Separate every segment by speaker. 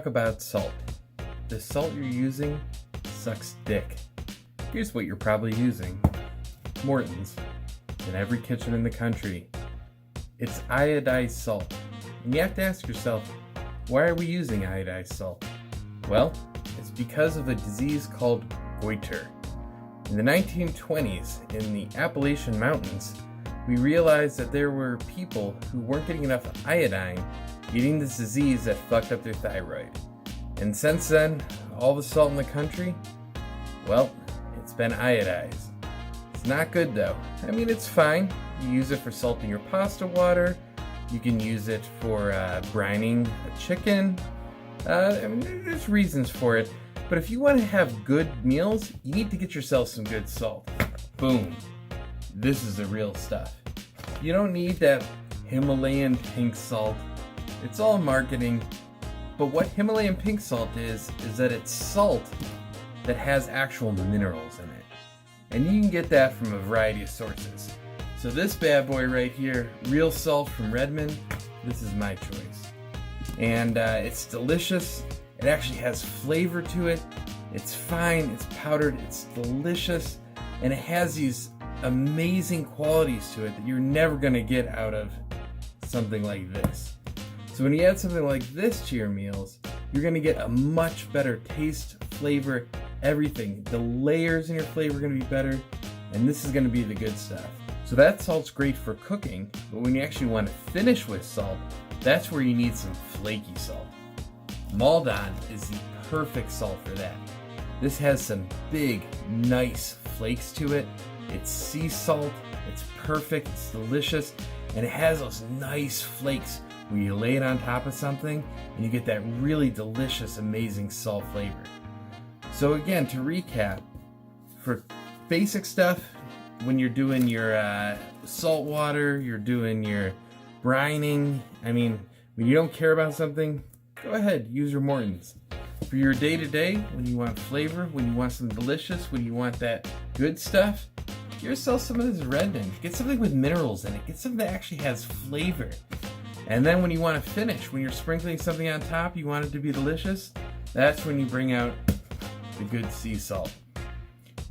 Speaker 1: talk about salt. The salt you're using sucks dick. Here's what you're probably using. Morton's. In every kitchen in the country. It's iodized salt. And you have to ask yourself, why are we using iodized salt? Well, it's because of a disease called goiter. In the 1920s, in the Appalachian Mountains, we realized that there were people who weren't getting enough iodine getting this disease that fucked up their thyroid. And since then, all the salt in the country, well, it's been iodized. It's not good though. I mean, it's fine. You use it for salting your pasta water. You can use it for brining a chicken. I mean, there's reasons for it. But if you want to have good meals, you need to get yourself some good salt. Boom. This is the real stuff. You don't need that Himalayan pink salt. It's all marketing. But what Himalayan pink salt is that it's salt that has actual minerals in it. And you can get that from a variety of sources. So this bad boy right here, real salt from Redmond, this is my choice. And it's delicious. It actually has flavor to it. It's fine, it's powdered, it's delicious. And it has these amazing qualities to it that you're never gonna get out of something like this. So when you add something like this to your meals, you're gonna get a much better taste, flavor, everything. The layers in your flavor are gonna be better, and this is gonna be the good stuff. So that salt's great for cooking, but when you actually want to finish with salt, that's where you need some flaky salt. Maldon is the perfect salt for that. This has some big, nice flakes to it. It's sea salt, it's perfect, it's delicious, and it has those nice flakes where you lay it on top of something and you get that really delicious, amazing salt flavor. So again, to recap, for basic stuff, when you're doing your salt water, you're doing your brining, I mean, when you don't care about something, go ahead, use your Morton's. For your day-to-day, when you want flavor, when you want something delicious, when you want that good stuff, get yourself some of this Redmond. Get something with minerals in it. Get something that actually has flavor. And then when you want to finish, when you're sprinkling something on top, you want it to be delicious, that's when you bring out the good sea salt.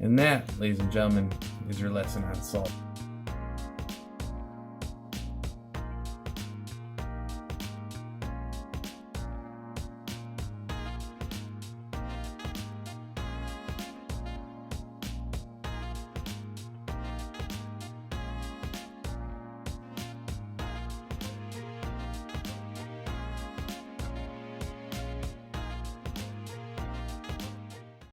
Speaker 1: And that, ladies and gentlemen, is your lesson on salt.